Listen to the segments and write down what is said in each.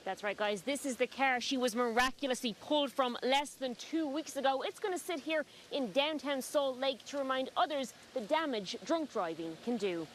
That's right, guys. This is the car she was miraculously pulled from less than 2 weeks ago. It's going to sit here in downtown Salt Lake to remind others the damage drunk driving can do.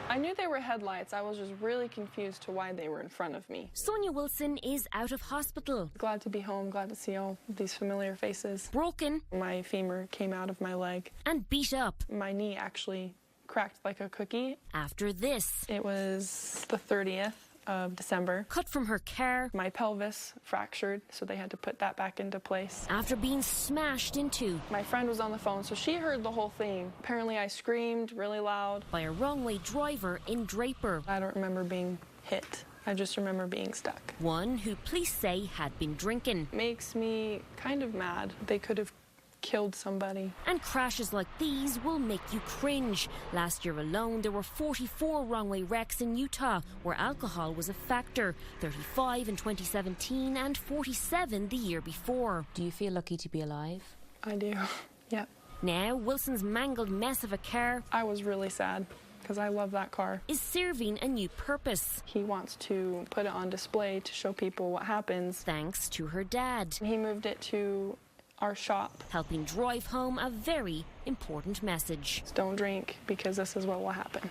I knew they were headlights. I was just really confused to why they were in front of me. Sonia Wilson is out of hospital. Glad to be home, glad to see all these familiar faces. Broken. My femur came out of my leg. And beat up. My knee actually cracked like a cookie. After this. It was the 30th of December. Cut from her car. My pelvis fractured, so they had to put that back into place. After being smashed into. My friend was on the phone, so she heard the whole thing. Apparently I screamed really loud. By a wrong-way driver in Draper. I don't remember being hit. I just remember being stuck. One who police say had been drinking. Makes me kind of mad. They could have killed somebody. And crashes like these will make you cringe. Last year alone, there were 44 wrong-way wrecks in Utah, where alcohol was a factor. 35 in 2017 and 47 the year before. Do you feel lucky to be alive? I do, yeah. Now, Wilson's mangled mess of a car... I was really sad, because I love that car. ...is serving a new purpose. He wants to put it on display to show people what happens. Thanks to her dad. He moved it to our shop. Helping drive home a very important message. Don't drink, because this is what will happen.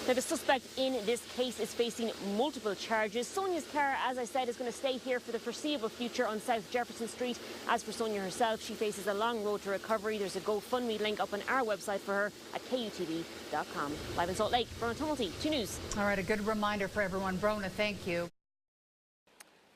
Now, the suspect in this case is facing multiple charges. Sonia's car, as I said, is going to stay here for the foreseeable future on South Jefferson Street. As for Sonia herself, she faces a long road to recovery. There's a GoFundMe link up on our website for her at KUTV.com. Live in Salt Lake, Bronagh Tumulty, 2 News. All right, a good reminder for everyone. Bronagh, thank you.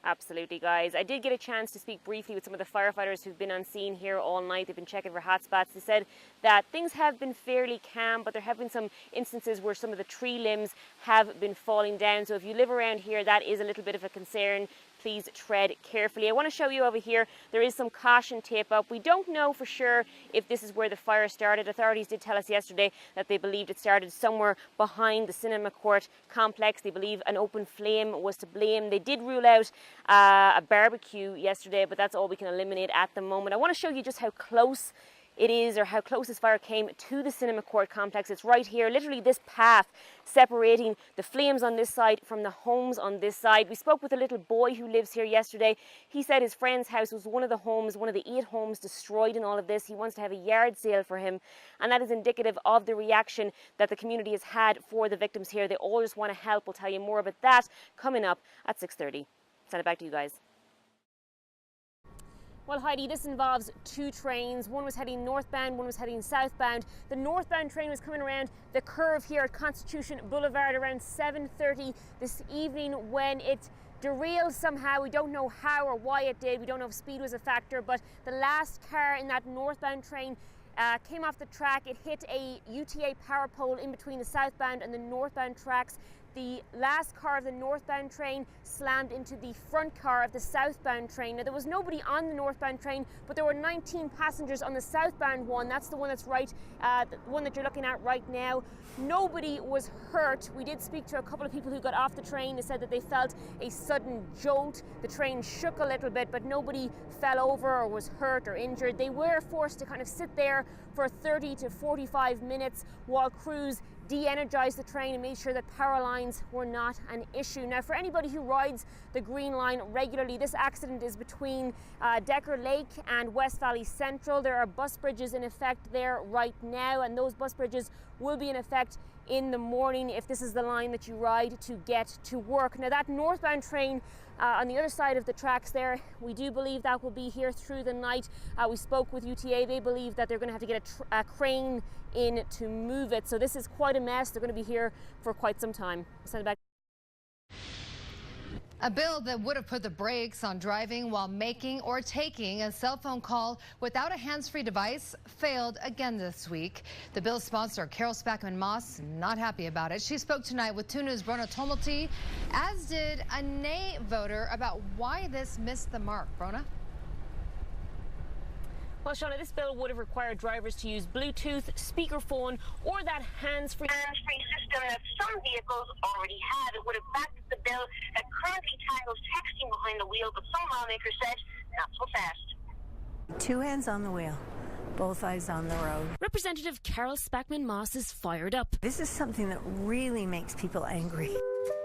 Absolutely, guys. I did get a chance to speak briefly with some of the firefighters who've been on scene here all night. They've been checking for hotspots. They said that things have been fairly calm, but there have been some instances where some of the tree limbs have been falling down. So if you live around here, that is a little bit of a concern. Please tread carefully. I want to show you over here, there is some caution tape up. We don't know for sure if this is where the fire started. Authorities did tell us yesterday that they believed it started somewhere behind the Cinema Court complex. They believe an open flame was to blame. They did rule out a barbecue yesterday, but that's all we can eliminate at the moment. I want to show you just how close it is, or how close this fire came to the Cinema Court complex. It's right here, literally this path separating the flames on this side from the homes on this side. We spoke with a little boy who lives here yesterday. He said his friend's house was one of the homes, one of the 8 homes destroyed in all of this. He wants to have a yard sale for him, and that is indicative of the reaction that the community has had for the victims here. They all just want to help. We'll tell you more about that coming up at 6:30. Send it back to you guys. Well, Heidi, this involves 2 trains. One was heading northbound, one was heading southbound. The northbound train was coming around the curve here at Constitution Boulevard around 7:30 this evening when it derailed somehow. We don't know how or why it did. We don't know if speed was a factor, but the last car in that northbound train came off the track. It hit a UTA power pole in between the southbound and the northbound tracks. The last car of the northbound train slammed into the front car of the southbound train. Now, there was nobody on the northbound train, but there were 19 passengers on the southbound one. That's the one that's right, the one that you're looking at right now. Nobody was hurt. We did speak to a couple of people who got off the train. They said that they felt a sudden jolt. The train shook a little bit, but nobody fell over or was hurt or injured. They were forced to kind of sit there for 30 to 45 minutes while crews de-energized the train and made sure that power lines were not an issue. Now, for anybody who rides the Green Line regularly, this accident is between Decker Lake and West Valley Central. There are bus bridges in effect there right now, and those bus bridges will be in effect in the morning if this is the line that you ride to get to work. Now, that northbound train on the other side of the tracks there, we do believe that will be here through the night. We spoke with UTA. They believe that they're going to have to get a crane in to move it. So this is quite a mess. They're going to be here for quite some time. Send it back. A bill that would have put the brakes on driving while making or taking a cell phone call without a hands-free device failed again this week. The bill's sponsor, Carol Spackman-Moss, not happy about it. She spoke tonight with 2 News' Bronagh Tumulty, as did a nay voter, about why this missed the mark. Bronagh? Well, Shauna, this bill would have required drivers to use Bluetooth, speakerphone, or that hands-free system that some vehicles already have. It would have backed the bill that currently tackles texting behind the wheel, but some lawmakers said not so fast. 2 hands on the wheel. both eyes on the road. Representative Carol Spackman-Moss is fired up This is something that really makes people angry.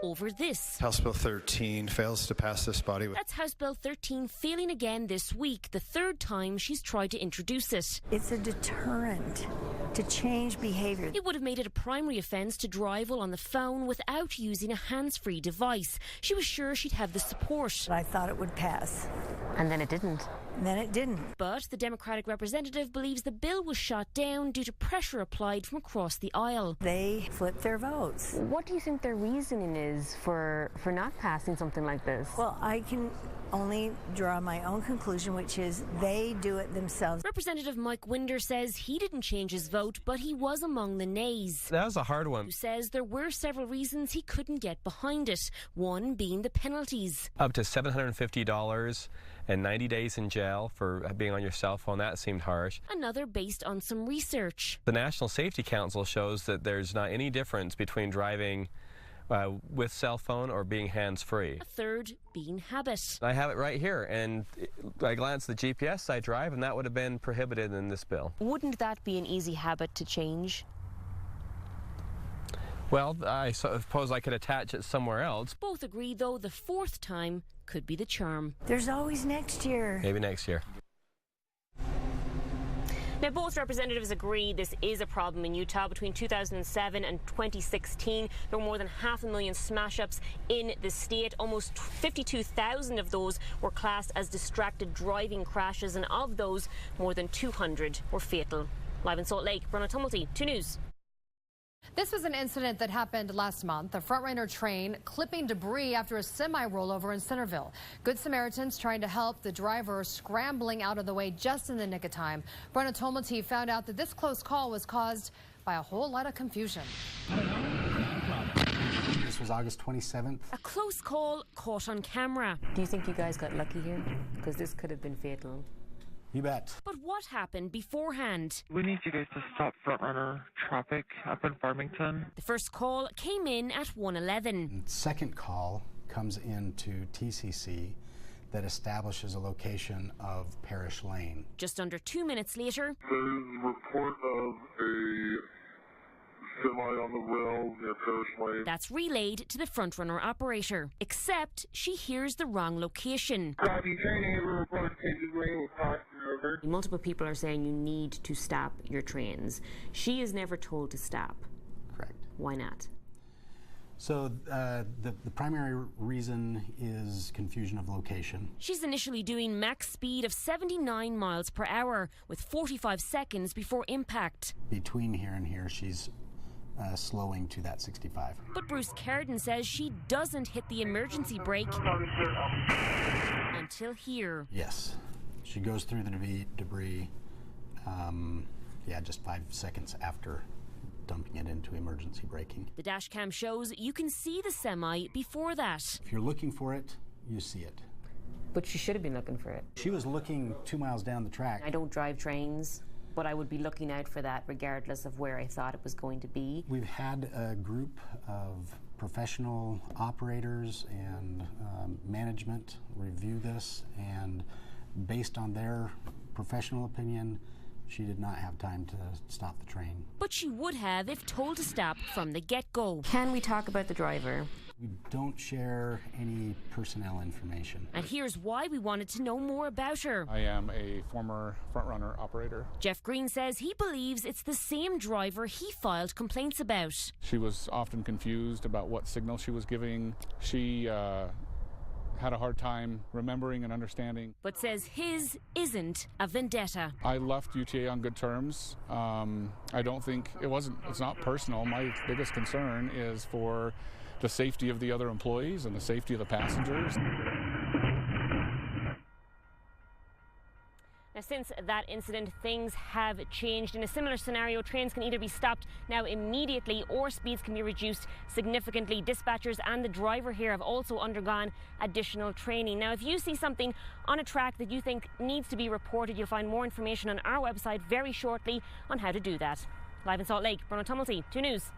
over this. House Bill 13 fails to pass this body. That's House Bill 13 failing again this week, the third time she's tried to introduce it. It's a deterrent to change behavior. It would have made it a primary offence to drive while on the phone without using a hands-free device. She was sure she'd have the support. I thought it would pass. And then it didn't. And then it didn't. But the Democratic representative believes the bill was shot down due to pressure applied from across the aisle. They flipped their votes. What do you think their reasoning is for not passing something like this? Well, I can only draw my own conclusion, which is they do it themselves. Representative Mike Winder says he didn't change his vote, but he was among the nays. That was a hard one. Who says there were several reasons he couldn't get behind it, one being the penalties. Up to $750 and 90 days in jail for being on your cell phone. That seemed harsh. Another based on some research. The National Safety Council shows that there's not any difference between driving with cell phone or being hands-free. A third being habit. I have it right here, and I glanced at the GPS I drive, and that would have been prohibited in this bill. Wouldn't that be an easy habit to change? Well, I suppose I could attach it somewhere else. Both agree, though, the fourth time could be the charm. There's always next year. Maybe next year. Now, both representatives agree this is a problem in Utah. Between 2007 and 2016, there were more than 500,000 smash-ups in the state. Almost 52,000 of those were classed as distracted driving crashes, and of those, more than 200 were fatal. Live in Salt Lake, Bronagh Tumulty, 2 News. This was an incident that happened last month. A frontrunner train clipping debris after a semi-rollover in Centerville. Good Samaritans trying to help the driver scrambling out of the way just in the nick of time. Bronagh Tumulty found out that this close call was caused by a whole lot of confusion. This was August 27th. A close call caught on camera. Do you think you guys got lucky here? Because this could have been fatal. You bet. But what happened beforehand? We need you guys to stop frontrunner traffic up in Farmington. The first call came in at 1:11. The second call comes into TCC that establishes a location of Parish Lane. Just under 2 minutes later, there's a report of a semi on the rail near Parish Lane. That's relayed to the frontrunner operator, except she hears the wrong location. Multiple people are saying you need to stop your trains. She is never told to stop. Correct. Why not? So the primary reason is confusion of location. She's initially doing max speed of 79 miles per hour with 45 seconds before impact. Between here and here, she's slowing to that 65. But Bruce Carden says she doesn't hit the emergency brake until here. Yes. She goes through the debris, just 5 seconds after dumping it into emergency braking. The dash cam shows you can see the semi before that. If you're looking for it, you see it. But she should have been looking for it. She was looking 2 miles down the track. I don't drive trains, but I would be looking out for that regardless of where I thought it was going to be. We've had a group of professional operators and management review this, and based on their professional opinion, she did not have time to stop the train. But she would have if told to stop from the get-go. Can we talk about the driver? We don't share any personnel information. And here's why we wanted to know more about her. I am a former frontrunner operator. Jeff Green says he believes it's the same driver he filed complaints about. She was often confused about what signal she was giving. She had a hard time remembering and understanding. But says his isn't a vendetta. I left UTA on good terms. I don't think it's not personal. My biggest concern is for the safety of the other employees and the safety of the passengers. Now, since that incident, things have changed. In a similar scenario, trains can either be stopped now immediately or speeds can be reduced significantly. Dispatchers and the driver here have also undergone additional training. Now, if you see something on a track that you think needs to be reported, you'll find more information on our website very shortly on how to do that. Live in Salt Lake, Bronagh Tumulty, 2 News.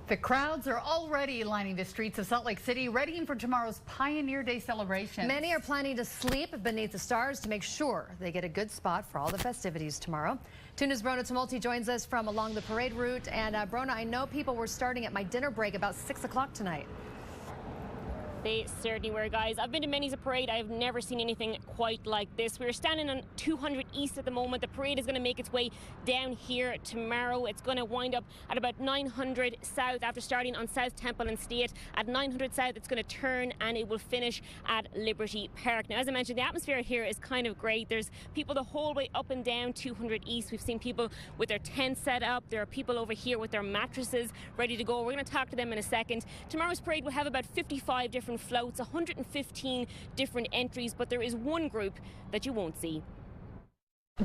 The crowds are already lining the streets of Salt Lake City, readying for tomorrow's Pioneer Day celebration. Many are planning to sleep beneath the stars to make sure they get a good spot for all the festivities tomorrow. 2 News' Bronagh Tumulty joins us from along the parade route. And Bronagh, I know people were starting at my dinner break about 6 o'clock tonight. They certainly were, guys. I've been to many's a parade. I've never seen anything quite like this. We're standing on 200 East at the moment. The parade is going to make its way down here tomorrow. It's going to wind up at about 900 South after starting on South Temple and State. At 900 South, it's going to turn and it will finish at Liberty Park. Now, as I mentioned, the atmosphere here is kind of great. There's people the whole way up and down 200 East. We've seen people with their tents set up. There are people over here with their mattresses ready to go. We're going to talk to them in a second. Tomorrow's parade will have about 55 different floats, 115 different entries, but there is one group that you won't see.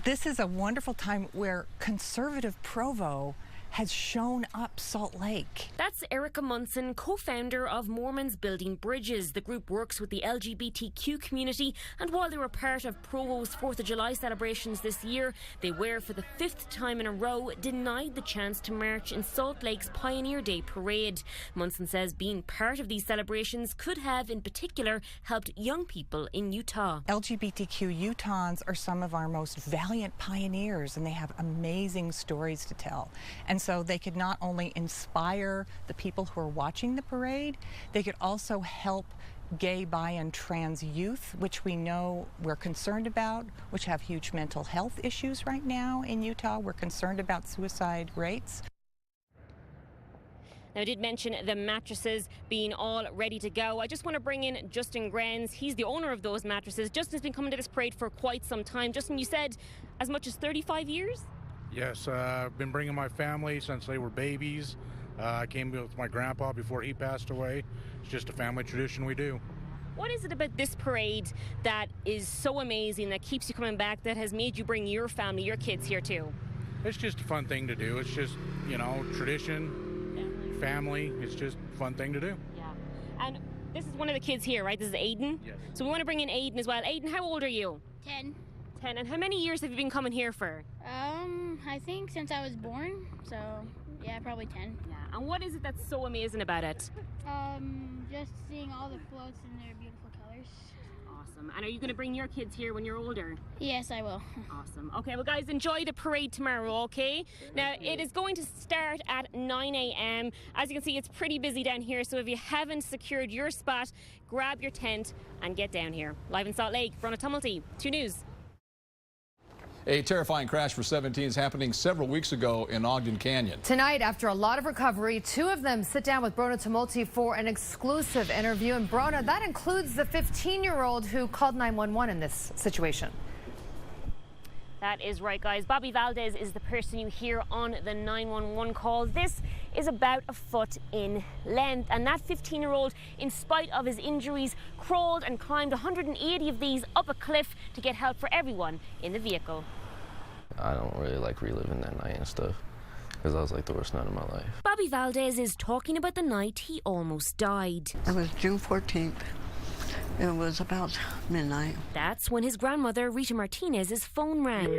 This is a wonderful time where conservative Provo has shown up Salt Lake. That's Erica Munson, co-founder of Mormons Building Bridges. The group works with the LGBTQ community, and while they were part of Provo's 4th of July celebrations this year, they were, for the 5th time in a row, denied the chance to march in Salt Lake's Pioneer Day parade. Munson says being part of these celebrations could have, in particular, helped young people in Utah. LGBTQ Utahns are some of our most valiant pioneers, and they have amazing stories to tell. And so they could not only inspire the people who are watching the parade, they could also help gay, bi, and trans youth, which we know we're concerned about, which have huge mental health issues right now in Utah. We're concerned about suicide rates. Now, I did mention the mattresses being all ready to go. I just want to bring in Justin Grens. He's the owner of those mattresses. Justin's been coming to this parade for quite some time. Justin, you said as much as 35 years? Yes, I've been bringing my family since they were babies. I came with my grandpa before he passed away. It's just a family tradition we do. What is it about this parade that is so amazing, that keeps you coming back, that has made you bring your family, your kids here too? It's just a fun thing to do. It's just, you know, tradition, family. It's just a fun thing to do. Yeah. And this is one of the kids here, right? This is Aiden? Yes. So we want to bring in Aiden as well. Aiden, how old are you? 10. 10. And how many years have you been coming here for? I think since I was born, so yeah, probably 10. Yeah. And what is it that's so amazing about it? Just seeing all the floats in their beautiful colors. Awesome. And are you going to bring your kids here when you're older? Yes, I will. Awesome. Okay, well, guys, enjoy the parade tomorrow, okay? Now, it is going to start at 9 a.m. As you can see, it's pretty busy down here, so if you haven't secured your spot, grab your tent and get down here. Live in Salt Lake, Bronagh Tumulty, 2 News. A terrifying crash for 17 is happening several weeks ago in Ogden Canyon. Tonight, after a lot of recovery, 2 of them sit down with Bronagh Tumulty for an exclusive interview. And Bronagh, that includes the 15-year-old who called 911 in this situation. That is right, guys. Bobby Valdez is the person you hear on the 911 call. This is about a foot in length, and that 15-year-old, in spite of his injuries, crawled and climbed 180 of these up a cliff to get help for everyone in the vehicle. I don't really like reliving that night and stuff, because that was like the worst night of my life. Bobby Valdez is talking about the night he almost died. It was June 14th. It was about midnight. That's when his grandmother, Rita Martinez's phone rang.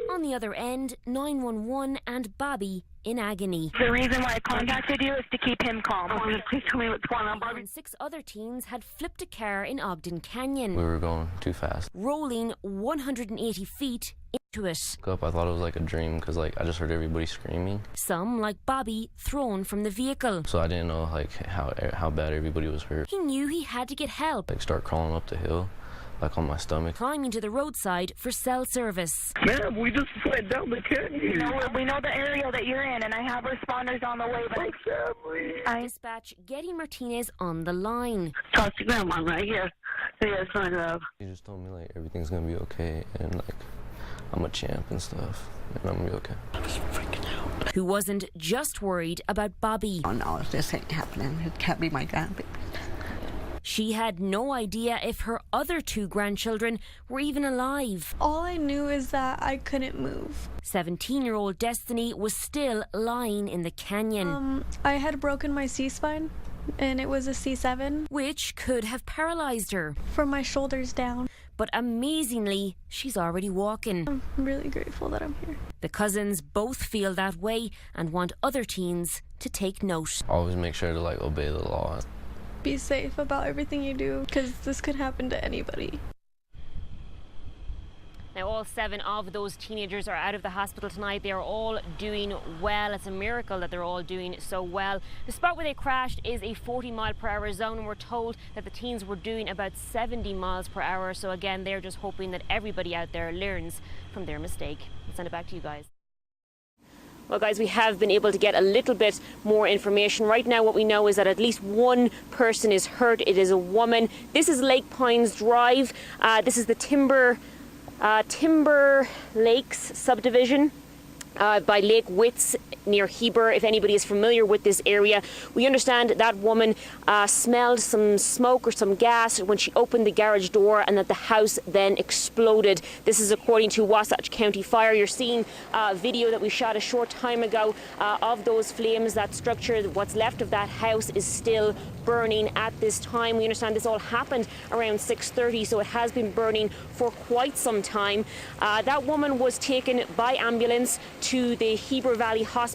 On the other end, 911 and Bobby in agony. The reason why I contacted you is to keep him calm. Please tell me what's going on, Bobby. And 6 other teens had flipped a car in Ogden Canyon. We were going too fast. Rolling 180 feet into it. I thought it was like a dream because I just heard everybody screaming. Some, like Bobby, thrown from the vehicle. So I didn't know how bad everybody was hurt. He knew he had to get help. Start crawling up the hill, on my stomach. Climbing to the roadside for cell service. Ma'am, we just went down the canyon. We know the area that you're in, and I have responders on the way, but Dispatch getting Martinez on the line. Talk to Grandma right here. Yes, my love. He just told me everything's gonna be okay, and I'm a champ and stuff, and I'm gonna be okay. I was freaking out. Who wasn't just worried about Bobby. Oh no, this ain't happening. It can't be my grandbaby. She had no idea if her other 2 grandchildren were even alive. All I knew is that I couldn't move. 17-year-old Destiny was still lying in the canyon. I had broken my C-spine, and it was a C7. Which could have paralysed her. From my shoulders down. But amazingly, she's already walking. I'm really grateful that I'm here. The cousins both feel that way and want other teens to take note. Always make sure to like obey the law. Be safe about everything you do, because this could happen to anybody. Now, all 7 of those teenagers are out of the hospital tonight. They are all doing well. It's a miracle that they're all doing so well. The spot where they crashed is a 40-mile-per-hour zone, and we're told that the teens were doing about 70 miles per hour. So again, they're just hoping that everybody out there learns from their mistake. I'll send it back to you guys. Well, guys, we have been able to get a little bit more information. Right now, what we know is that at least one person is hurt. It is a woman. This is Lake Pines Drive. This is the Timber Lakes subdivision by Lake Witz near Heber, if anybody is familiar with this area. We understand that woman smelled some smoke or some gas when she opened the garage door, and that the house then exploded. This is according to Wasatch County Fire. You're seeing a video that we shot a short time ago of those flames. That structure, what's left of that house, is still burning at this time. We understand this all happened around 6:30, so it has been burning for quite some time. That woman was taken by ambulance to the Heber Valley Hospital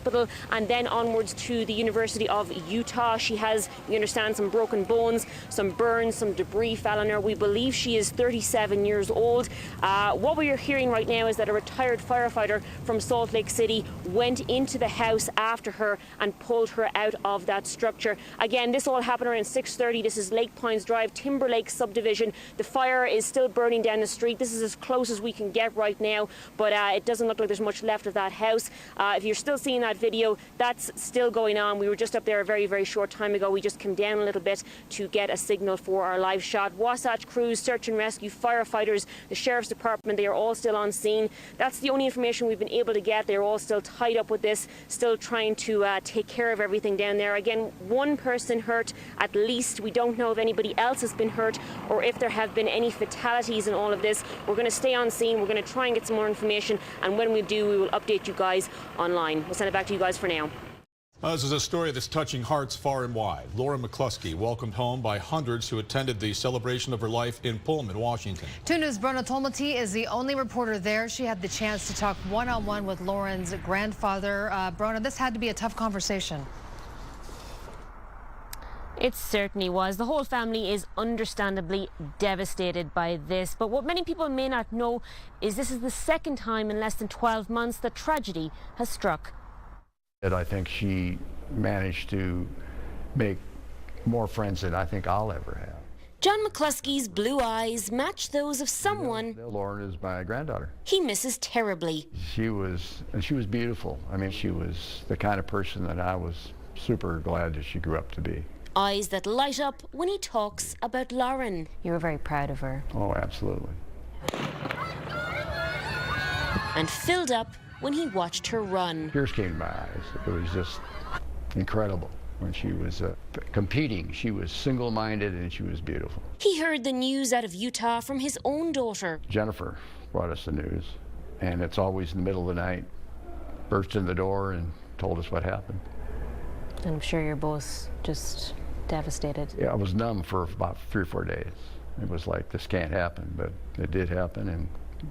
and then onwards to the University of Utah. She has, we understand, some broken bones, some burns, some debris fell on her. We believe she is 37 years old. What we are hearing right now is that a retired firefighter from Salt Lake City went into the house after her and pulled her out of that structure. Again, this all happened around 6:30. This is Lake Pines Drive, Timber Lake subdivision. The fire is still burning down the street. This is as close as we can get right now, but it doesn't look like there's much left of that house. If you're still seeing that video, that's still going on. We were just up there a very, very short time ago. We just came down a little bit to get a signal for our live shot. Wasatch crews, search and rescue, firefighters, the Sheriff's Department, they are all still on scene. That's the only information we've been able to get. They're all still tied up with this, still trying to take care of everything down there. Again, one person hurt at least. We don't know if anybody else has been hurt or if there have been any fatalities in all of this. We're going to stay on scene. We're going to try and get some more information, and when we do, we will update you guys online. We'll send it back to you guys for now. This is a story that's touching hearts far and wide. Lauren McCluskey welcomed home by hundreds who attended the celebration of her life in Pullman, Washington. 2 News' Bronagh Draft is the only reporter there. She had the chance to talk one-on-one with Lauren's grandfather. Bronagh, this had to be a tough conversation. It certainly was. The whole family is understandably devastated by this. But what many people may not know is this is the second time in less than 12 months that tragedy has struck. I think she managed to make more friends than I think I'll ever have. John McCluskey's blue eyes match those of someone Lauren is my granddaughter. he misses terribly. She was beautiful. I mean, she was the kind of person that I was super glad that she grew up to be. Eyes that light up when he talks about Lauren. You were very proud of her. Oh, absolutely. And filled up when he watched her run. Tears came to my eyes. It was just incredible. When she was competing, she was single-minded and she was beautiful. He heard the news out of Utah from his own daughter. Jennifer brought us the news, and it's always in the middle of the night, burst in the door and told us what happened. And I'm sure you're both just devastated. Yeah, I was numb for about 3 or 4 days. It was like, this can't happen, but it did happen, and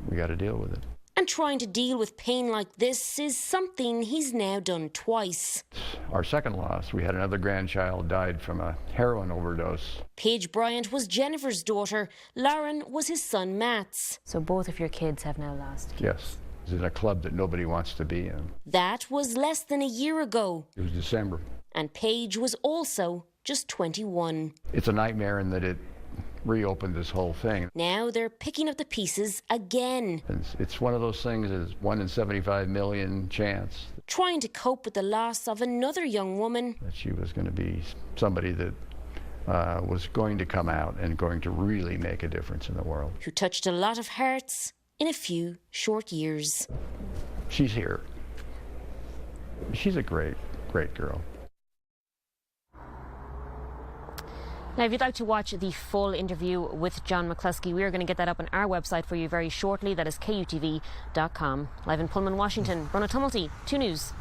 we got to deal with it. And trying to deal with pain like this is something he's now done twice. Our second loss, we had another grandchild died from a heroin overdose. Paige Bryant was Jennifer's daughter. Lauren was his son Matt's. So both of your kids have now lost. Yes. It's in a club that nobody wants to be in. That was less than a year ago. It was December. And Paige was also just 21. It's a nightmare in that it reopened this whole thing. Now they're picking up the pieces again. It's one of those things, it's 1 in 75 million chance. Trying to cope with the loss of another young woman. That she was going to be somebody that was going to come out and going to really make a difference in the world. Who touched a lot of hearts in a few short years. She's here. She's a great, great girl. Now, if you'd like to watch the full interview with John McCluskey, we are going to get that up on our website for you very shortly. That is KUTV.com. Live in Pullman, Washington, Bronagh Draft, 2 News.